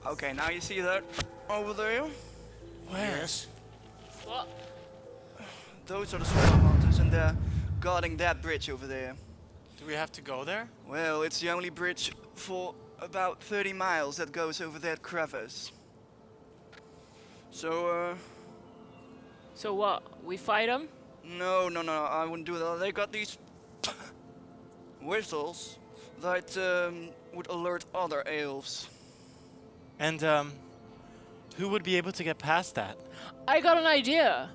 Okay, now you see that over there? Yes. What? Those are the Swallow Hunters, and they're guarding that bridge over there. Do we have to go there? Well, it's the only bridge for about 30 miles that goes over that crevasse. So, So what? We fight them? no, I wouldn't do that. They got these whistles that would alert other elves. And who would be able to get past that? I got an idea.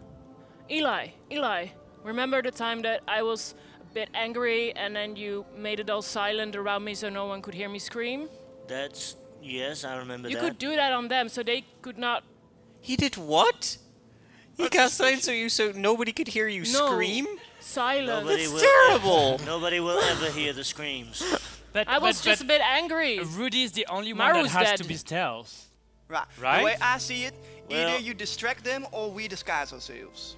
Eli, remember the time that I was a bit angry and then you made it all silent around me so no one could hear me scream? Yes, I remember You that. could do that on them so they could not. He did what? He cast silence so nobody could hear you No. scream? Silence. That's terrible! Nobody will ever hear the screams. But, I was just a bit angry. Rudy is the only one Maru's that has dead. to be stealth. Right. Right? The way I see it, Well- either you distract them or we disguise ourselves.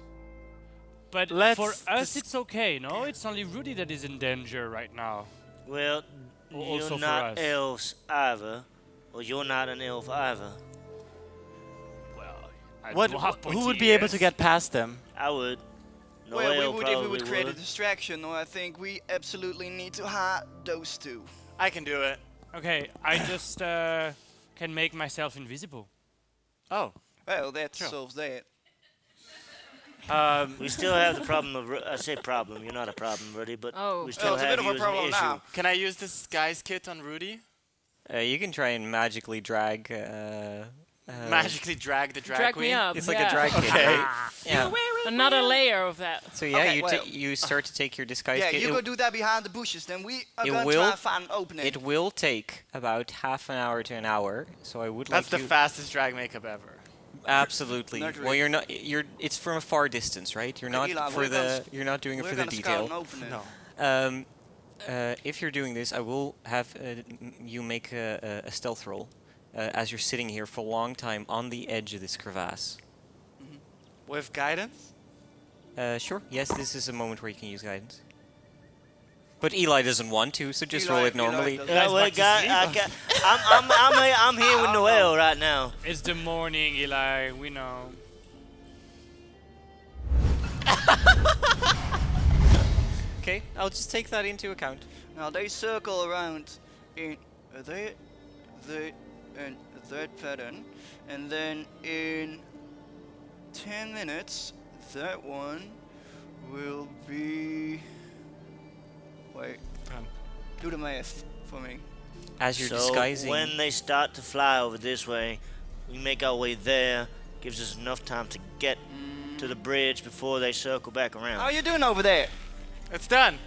But for us, it's okay, no? It's only Rudy that is in danger right now. Well, Also you're for not us. elves either. Or you're not an elf either. Well, Who would be able to get past them? I would. No Well, elf if we probably would create a distraction, or I think we absolutely need to hide those two. I can do it. Okay, I just can make myself invisible. Oh. Well, that solves that. We still have the problem of... I say problem, you're not a problem, Ruddy, but Oh. we still Well, it's a have bit of you a as problem an issue. now. Can I use this guy's kit on Rudy? You can try and magically drag... Magically drag the drag Drag queen? me up. It's like yeah. a drag kit. Okay. right? Yeah. Another layer of that. So yeah, Okay, you well- you start to take your disguise Yeah, kit. you It- go do that behind the bushes, then we are It going to will- try and find an opening. It will take about half an hour to an hour, so I would That's like the you... fastest drag makeup ever. Absolutely. Not Well, really. you're not. It's from a far distance, right? You're Okay, not Eli, for we're gonna the. s- You're not doing it We're for the going to scout an detail. opening. No. If you're doing this, I will have you make a stealth roll as you're sitting here for a long time on the edge of this crevasse. With guidance? Sure. Yes, this is a moment where you can use guidance. But Eli doesn't want to, so just roll it normally. doesn't. Yeah, Guys, well, back to sleep. I'm here with Noel right now. It's the morning, Eli. We know. Okay, I'll just take that into account. Now they circle around in that and that pattern, and then in 10 minutes that one will be. Wait. Do the math for me. As you're So disguising. when they start to fly over this way, we make our way there. Gives us enough time to get to the bridge before they circle back around. How you doing over there? It's done.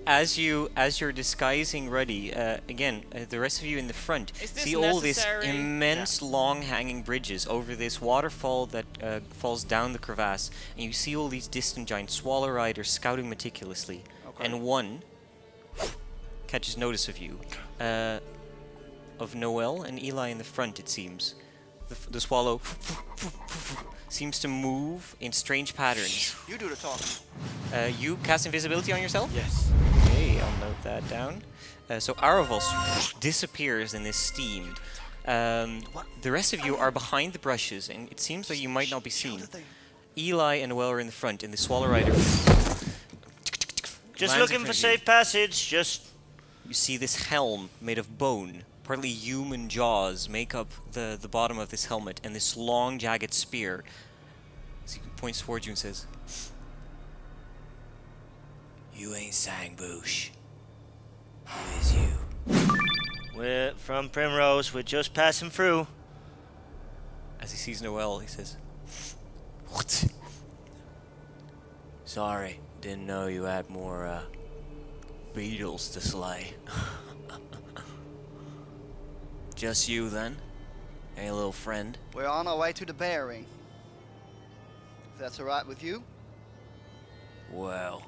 As you're disguising Ruddy, again, the rest of you in the front Is this see all these necessary? immense long hanging bridges over this waterfall that falls down the crevasse, and you see all these distant giant swallow riders scouting meticulously, and one catches notice of you, of Noel and Eli in the front. It seems the swallow seems to move in strange patterns. You do the talking. You cast invisibility on yourself? Yes. Okay, I'll note that down. So Aaravos disappears in this steam. The rest of you are behind the brushes, and it seems like you might not be seen. Eli and Noel are in the front, and the Swallow Rider Just lands looking in for front of you. safe passage. Just You see this helm made of bone. Partly human jaws make up the bottom of this helmet, and this long, jagged spear. As he points towards you and says, "You ain't Sang-Bouche. Who is you?" we're from Primrose. We're just passing through. As he sees Noel, he says, "What? Sorry, didn't know you had more beetles to slay." Just you then? Hey, little friend? We're on our way to the bearing. If that's alright with you? Well,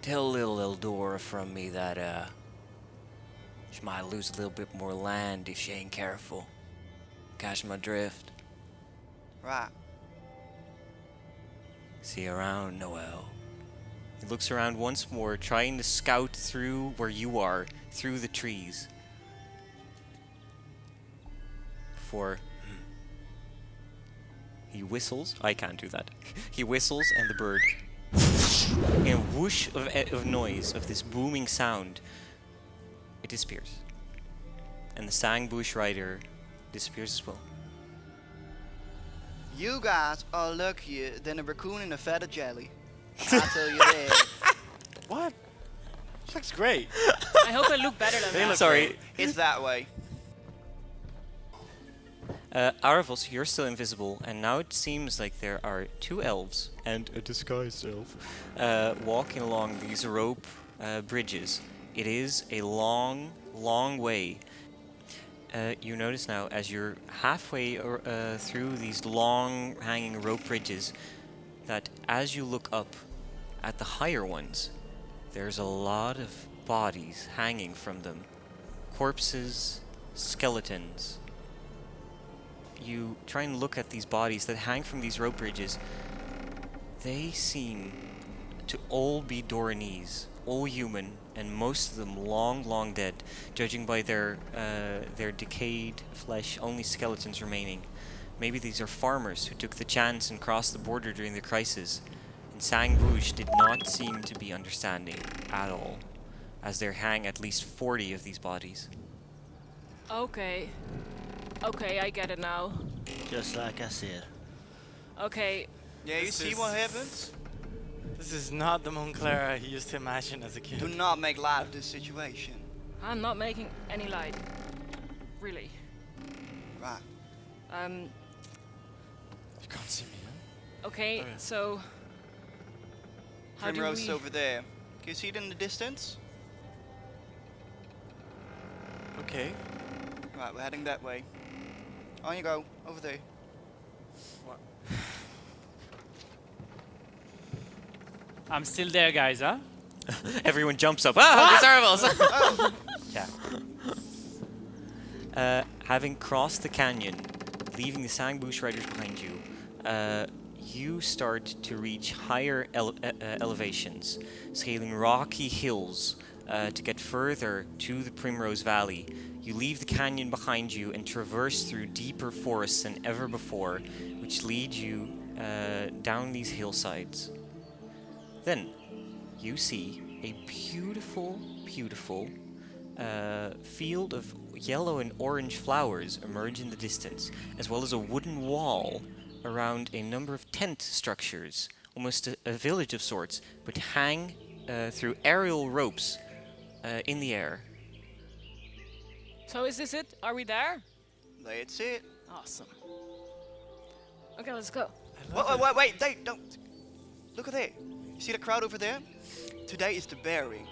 tell little Eldora from me that she might lose a little bit more land if she ain't careful. Catch my drift. Right. See you around, Noel. He looks around once more, trying to scout through where you are, through the trees. before. He whistles. I can't do that. He whistles, and the bird, in a whoosh of noise, of this booming sound, it disappears. And the Sang-Bouche rider disappears as well. You guys are luckier than a raccoon in a fat of jelly. I tell you that. What? This looks great. I hope I look better than that. Sorry. It's that way. Aaravos, you're still invisible, and now it seems like there are 2 elves and a disguised elf walking along these rope bridges. It is a long, long way. You notice now, as you're halfway through these long hanging rope bridges, that as you look up at the higher ones, there's a lot of bodies hanging from them. Corpses, skeletons. You try and look at these bodies that hang from these rope bridges. They seem to all be Doranese, all human, and most of them long, long dead, judging by their decayed flesh, only skeletons remaining. Maybe these are farmers who took the chance and crossed the border during the crisis. And Sang-Bouche did not seem to be understanding at all, as there hang at least 40 of these bodies. Okay. Okay, I get it now. Just like I said. Okay, Yeah, you This see is- what happens? This is not the Moncler I used to imagine as a kid. Do not make light of this situation. I'm not making any light. Really. Right. You can't see me, huh? Okay, Okay. so... How do Primrose we... over there. Can you see it in the distance? Okay. Right, we're heading that way. On you go. Over there. I'm still there, guys, huh? Everyone jumps up. Ah, there's Aaravos! Yeah. Having crossed the canyon, leaving the Sang-Bouche riders behind you, you start to reach higher elevations, scaling rocky hills to get further to the Primrose Valley. You leave the canyon behind you and traverse through deeper forests than ever before, which lead you down these hillsides. Then, you see a beautiful, beautiful field of yellow and orange flowers emerge in the distance, as well as a wooden wall around a number of tent structures, almost a village of sorts, but hang through aerial ropes in the air. So is this it? Are we there? That's it. Awesome. Okay, let's go. Wait, don't. Look at that. You see the crowd over there? Today is the bearing.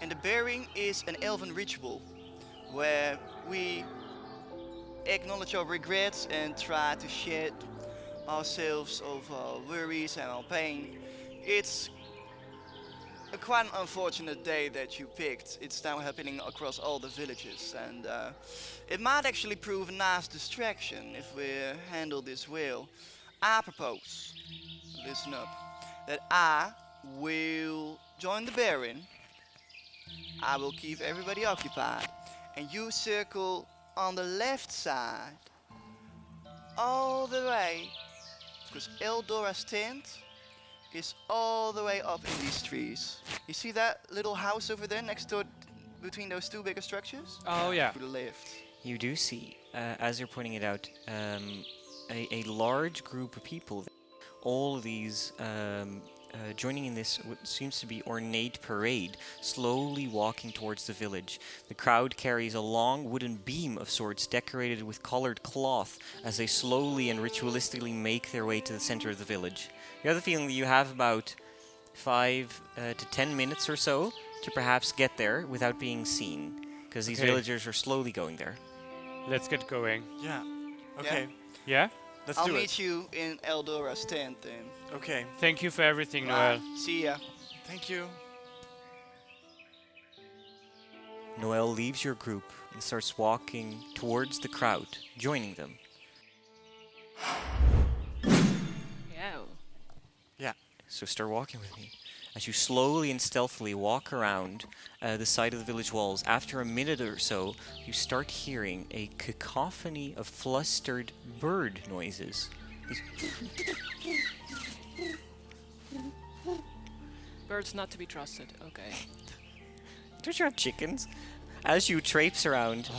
And the bearing is an elven ritual where we acknowledge our regrets and try to shed ourselves of our worries and our pain. It's a quite an unfortunate day that you picked. It's now happening across all the villages, and it might actually prove a nice distraction if we handle this well. I propose, listen up, that I will join the Baron. I will keep everybody occupied, and you circle on the left side all the way, because Eldora's tent is all the way up in these trees. You see that little house over there next to it, between those two bigger structures? Oh, yeah. To the left. You do see, as you're pointing it out, a large group of people, all of these joining in this what seems to be ornate parade, slowly walking towards the village. The crowd carries a long wooden beam of sorts decorated with colored cloth as they slowly and ritualistically make their way to the center of the village. You have the feeling that you have about 5 to 10 minutes or so to perhaps get there without being seen, because these Okay. villagers are slowly going there. Let's get going. Yeah. Okay. Yeah? Let's I'll do meet it. you in Eldora's tent then. Okay. Thank you for everything, Right. Noel. See ya. Thank you. Noel leaves your group and starts walking towards the crowd, joining them. Yeah. So start walking with me. as you slowly and stealthily walk around the side of the village walls, after a minute or so, you start hearing a cacophony of flustered bird noises. Birds not to be trusted. Okay. Don't you have chickens? As you traipse around,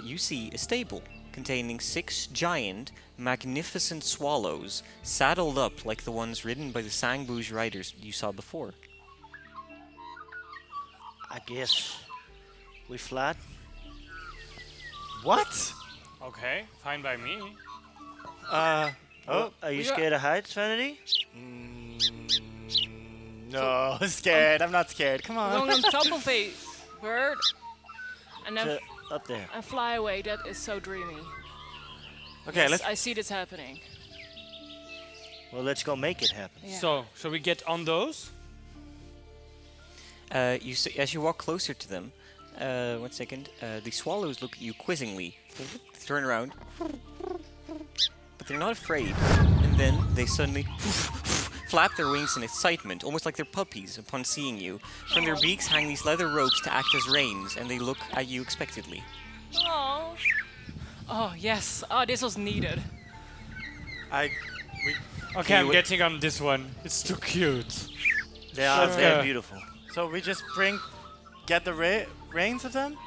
you see a stable containing 6 giant, magnificent swallows, saddled up like the ones ridden by the Sang-Bouche riders you saw before. I guess we flat. What? Okay, fine by me. Oh, are you scared of heights, Vanity? No, scared. I'm not scared. Come Going on. on top of a bird and then Up there. and fly away. That is so dreamy. Okay, Yes, let's. I see this happening. Well, let's go make it happen. Yeah. So, shall we get on those? You see, as you walk closer to them, 1 second, the swallows look at you quizzingly. They turn around, but they're not afraid. And then they suddenly flap their wings in excitement, almost like they're puppies upon seeing you. From their beaks hang these leather ropes to act as reins, and they look at you expectantly. Oh. Oh yes. Oh, this was needed. Okay, I'm getting on this one. It's too cute. They are Let's very go. beautiful. So we just get the reins of them?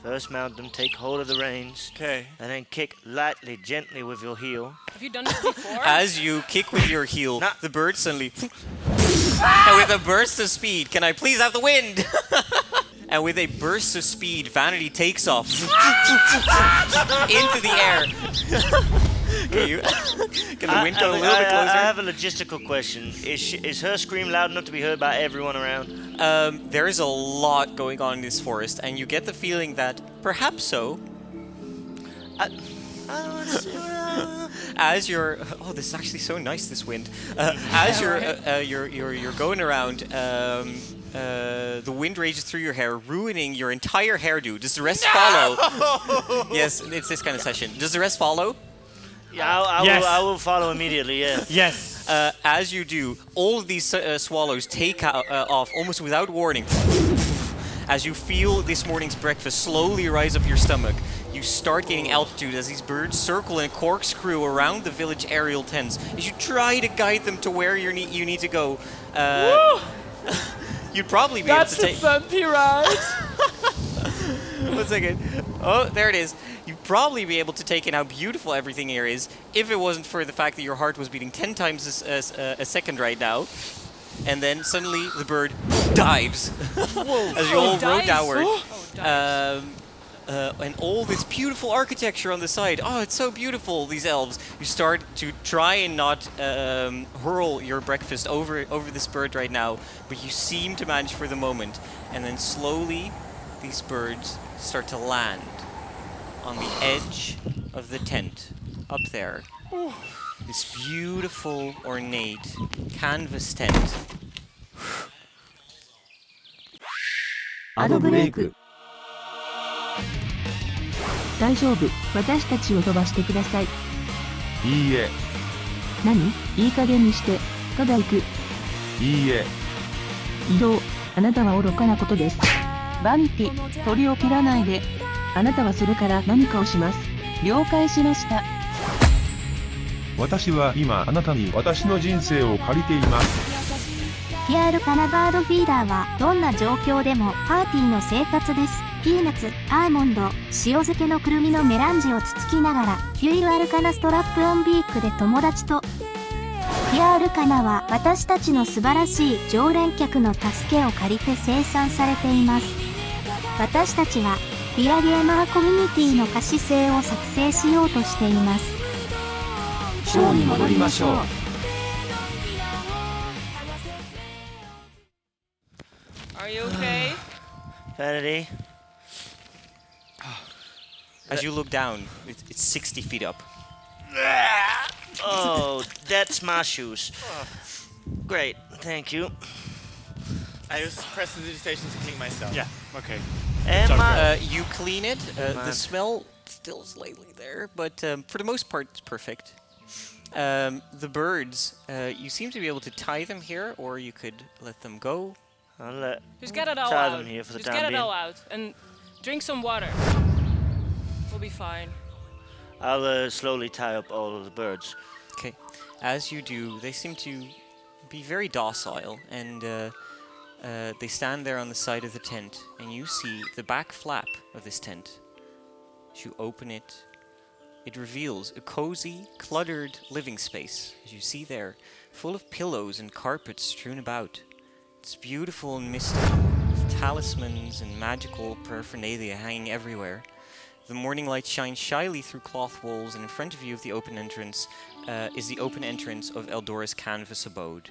First mount them, take hold of the reins, Okay. and then kick lightly, gently with your heel. Have you done this before? As you kick with your heel, Nah. the bird suddenly... And with a burst of speed, can I please have the wind? And with a burst of speed, Vanity takes off into the air. Can the wind come a little bit I closer? have a logistical question. Is her scream loud enough to be heard by everyone around? There is a lot going on in this forest, and you get the feeling that perhaps so. As you're, oh, this is actually so nice. This wind. As you're going around, the wind rages through your hair, ruining your entire hairdo. Does the rest follow? Yes, it's this kind of session. Does the rest follow? Yeah, Yes. I will follow immediately, yeah. Yes. As you do, all of these swallows take off almost without warning. As you feel this morning's breakfast slowly rise up your stomach, you start gaining altitude as these birds circle in a corkscrew around the village aerial tents. As you try to guide them to where you need to go, you'd probably be able to take... bumpy ride. 1 second. Oh, there it is. You'd probably be able to take in how beautiful everything here is if it wasn't for the fact that your heart was beating 10 times a second right now. And then suddenly the bird dives as you all row dives? downward. Dives. And all this beautiful architecture on the side. Oh, it's so beautiful, these elves. You start to try and not hurl your breakfast over this bird right now, but you seem to manage for the moment. And then slowly, these birds start to land on the edge of the tent, up there. This beautiful, ornate canvas tent. アドブレイク。大丈夫、私たちを飛ばしてください。いいえ、何？いい加減にして。ただ行く。いいえ、移動。あなたは愚かなことです。バニティ、鳥を切らないで。あなたはそれから何かをします。了解しました。私は今あなたに私の人生を借りています。キアルカナバードフィーダーはどんな状況でもパーティーの生活です。ピーナッツ、アーモンド、塩漬けのくるみのメランジをつつきながら、キュイルアルカナストラップオンビークで友達と。キアルカナは私たちの素晴らしい常連客の助けを借りて生産されています。私たちは、ピアゲーマーコミュニティの可視性を作成しようとしています。ショーに戻りましょう。Are you okay? Vanity? As you look down, it's 60 feet up. Oh, that's my shoes. Great, thank you. I just press the station to clean myself. Yeah, okay. And my... You clean it. The Man. smell still slightly there, but for the most part, it's perfect. The birds, you seem to be able to tie them here, or you could let them go. I'll let Just get it all tie out. them here for the Just time get it being. all out and drink some water. We'll be fine. I'll slowly tie up all of the birds. Okay. As you do, they seem to be very docile, and they stand there on the side of the tent, and you see the back flap of this tent. As you open it, it reveals a cozy, cluttered living space, as you see there, full of pillows and carpets strewn about. It's beautiful and mystical, with talismans and magical paraphernalia hanging everywhere. The morning light shines shyly through cloth walls, and in front of you of the open entrance is the open entrance of Eldora's canvas abode.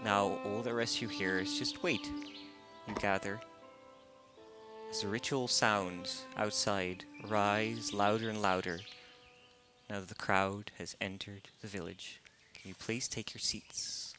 Now, all the rest you hear is just wait, you gather, as the ritual sounds outside rise louder and louder. Now that the crowd has entered the village, can you please take your seats?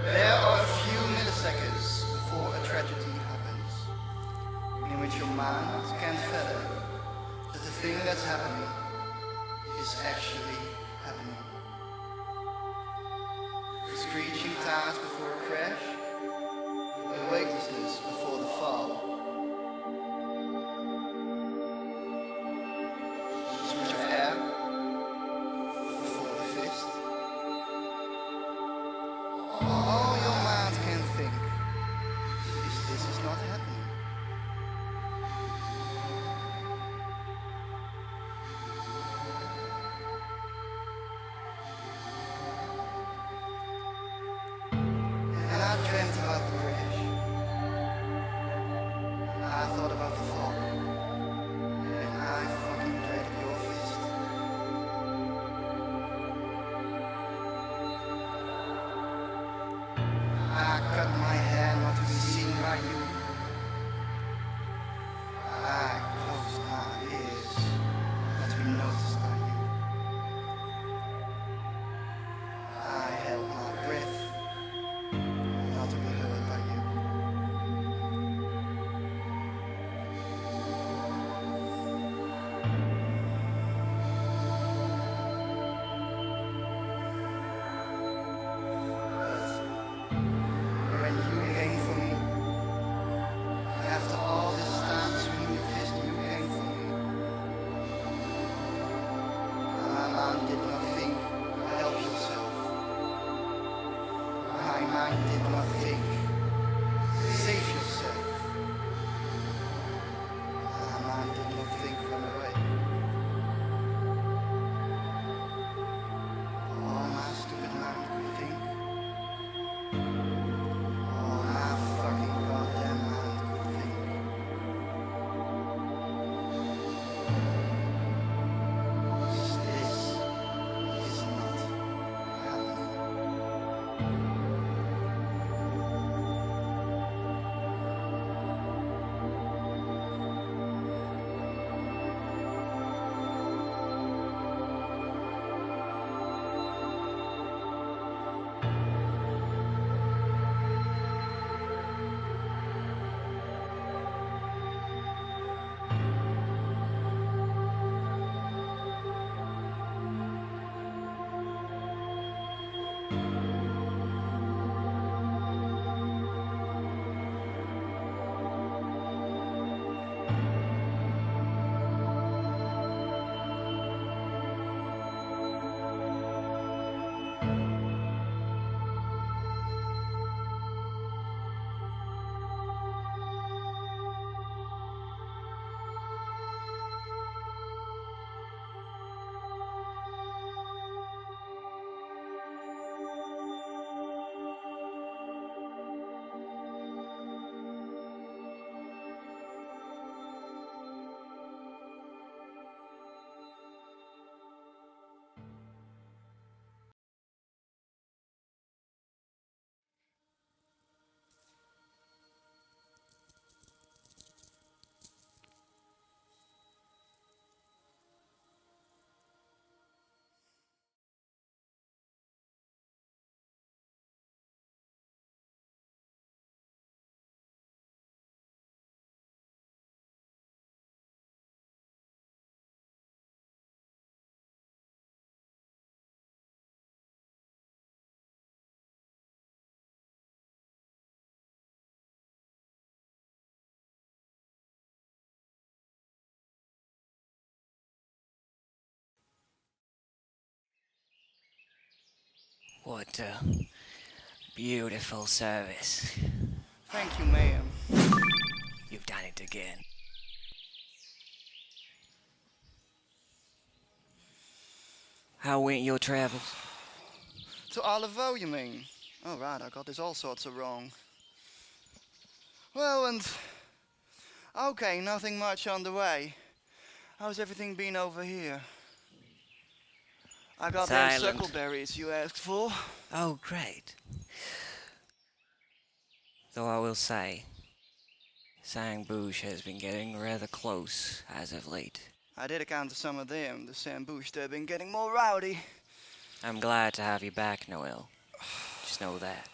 There are a few milliseconds before a tragedy happens, in which your mind can fathom that the thing that's happening is actually happening. The screeching tires before a crash, the weightlessness before the fall. The switch of air before the fist. All your mind can think is this is not happening. What a beautiful service. Thank you, ma'am. You've done it again. How went your travels? To Aaravos, you mean? Oh, right, I got this all sorts of wrong. Well, and... Okay, nothing much on the way. How's everything been over here? I got them Silent. circleberries you asked for. Oh, great. Though I will say, Sang-Bouche has been getting rather close as of late. I did account to some of them. The Sang-Bouche, they've been getting more rowdy. I'm glad to have you back, Noel. Just know that.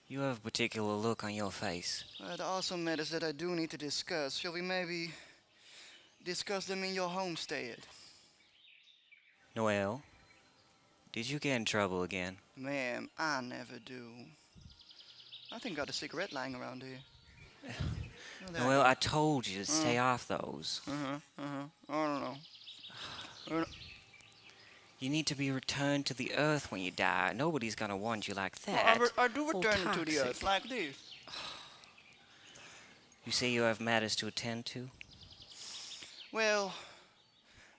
You have a particular look on your face. There are some matters that I do need to discuss. Shall we maybe discuss them in your homestead? Noel, did you get in trouble again? Ma'am, I never do. I think I got a cigarette lying around here. Noel, I told you to stay off those. I don't know. You need to be returned to the earth when you die. Nobody's gonna want you like that. Well, I do Oh, return to the toxic. earth like this. You say you have matters to attend to? Well,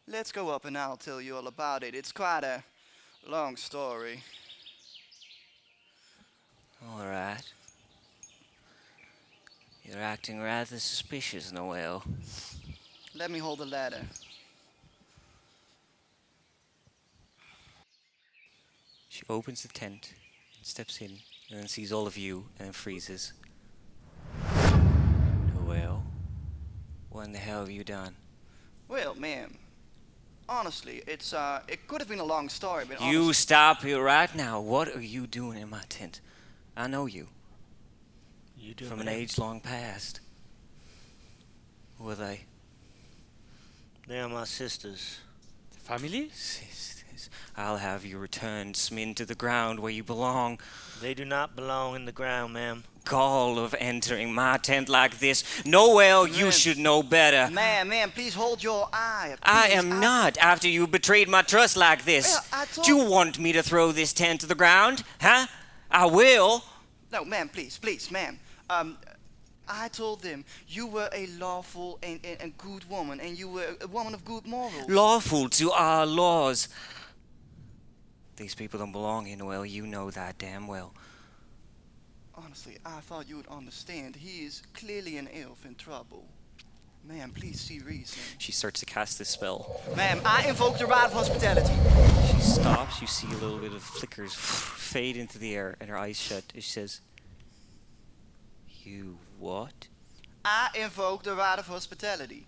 let's go up and I'll tell you all about it. It's quite a long story. All right. You're acting rather suspicious, Noel. Let me hold the ladder. She opens the tent, steps in, and then sees all of you, and then freezes. Noel, what in the hell have you done? Well, ma'am, honestly, it could have been a long story, but You stop here right now. What are you doing in my tent? I know you. You do, From an man. age long past. Who are they? They are my sisters. Family? Sisters. I'll have you returned, Smin, to the ground where you belong. They do not belong in the ground, ma'am. Gall of entering my tent like this. Noel, you Ma'am. should know better. Ma'am, please hold your eye. I Please, am not, after you betrayed my trust like this. Well, I told- Do you want me to throw this tent to the ground? Huh? I will. No, ma'am, please, ma'am. I told them you were a lawful and good woman, and you were a woman of good morals. Lawful to our laws. These people don't belong here, Noel. You know that damn well. Honestly, I thought you would understand. He is clearly an elf in trouble. Ma'am, please see reason. She starts to cast this spell. Ma'am, I invoke the right of hospitality. She stops. You see a little bit of flickers fade into the air, and her eyes shut. And she says, "You what?" I invoke the right of hospitality.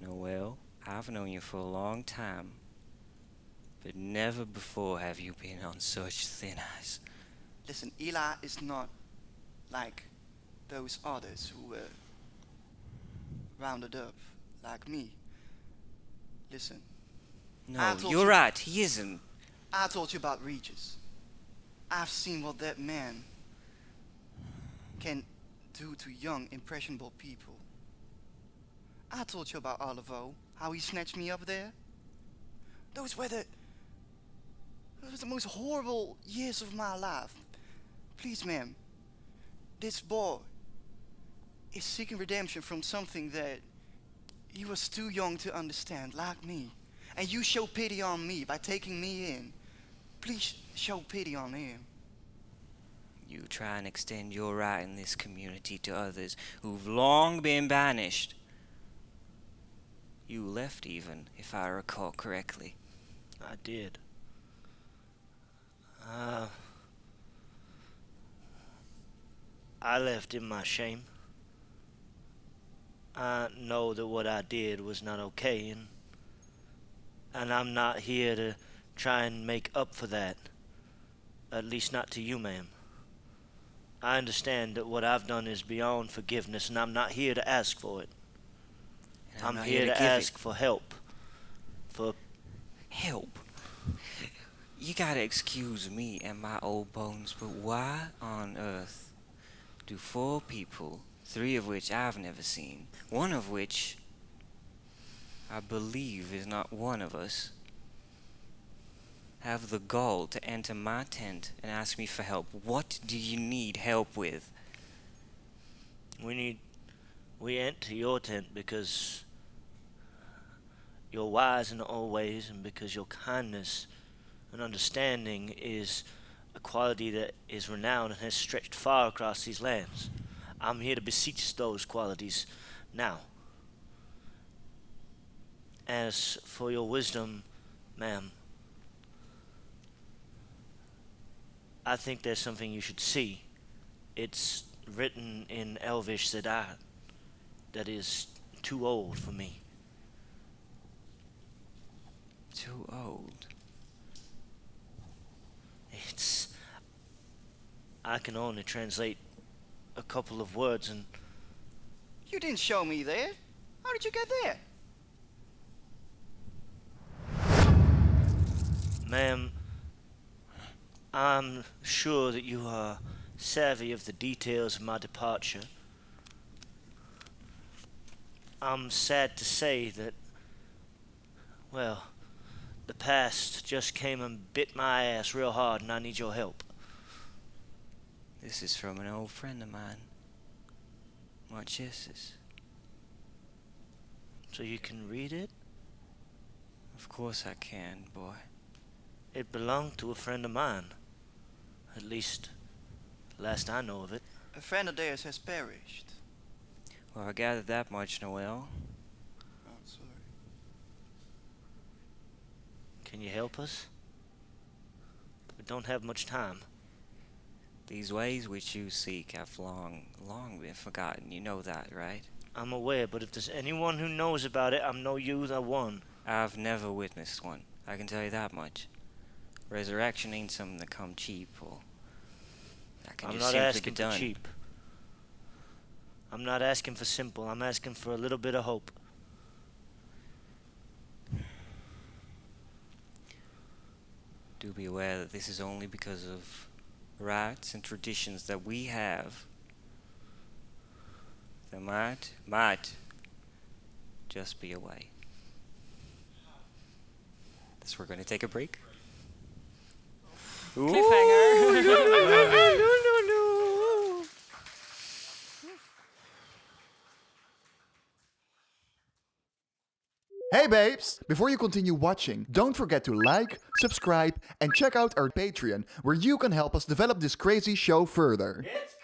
Noel, I've known you for a long time, but never before have you been on such thin ice. Listen, Eli is not like those others who were rounded up like me. Listen, I No, told you're you- right. He isn't. I told you about Regis. I've seen what that man can do to young, impressionable people. I told you about Aaravos, how he snatched me up there. Those were the most horrible years of my life. Please, ma'am, this boy is seeking redemption from something that he was too young to understand, like me. And you show pity on me by taking me in. Please show pity on him. You try and extend your right in this community to others who've long been banished. You left even, if I recall correctly. I did. I left in my shame. I know that what I did was not okay, and I'm not here to try and make up for that. At least not to you, ma'am. I understand that what I've done is beyond forgiveness, and I'm not here to ask for it. And I'm not here to give ask it. for help. For Help. You gotta excuse me and my old bones, but why on earth do 4 people, 3 of which I've never seen, 1 of which I believe is not one of us, have the gall to enter my tent and ask me for help? What do you need help with? We enter your tent because you're wise in all ways, and because your kindness and understanding is a quality that is renowned and has stretched far across these lands. I'm here to beseech those qualities now. As for your wisdom, ma'am, I think there's something you should see. It's written in Elvish that is too old for me. Too old? I can only translate a couple of words, and You didn't show me there. How did you get there? ma'am, I'm sure that you are savvy of the details of my departure. I'm sad to say that, well, the past just came and bit my ass real hard, and I need your help. This is from an old friend of mine. What is this? So you can read it? Of course I can, boy. It belonged to a friend of mine. At least, last I know of it. A friend of theirs has perished. Well, I gathered that much, Noel. I'm sorry. Can you help us? We don't have much time. These ways which you seek have long been forgotten. You know that, right? I'm aware, but if there's anyone who knows about it, I know you the one. I've never witnessed one. I can tell you that much. Resurrection ain't something that come cheap, or that can I'm just not simply asking be for done. cheap. I'm not asking for simple. I'm asking for a little bit of hope. Do be aware that this is only because of rites and traditions that we have. There might just be a way. So we're going to take a break. Cliffhanger. Hey babes! Before you continue watching, don't forget to like, subscribe, and check out our Patreon, where you can help us develop this crazy show further. It's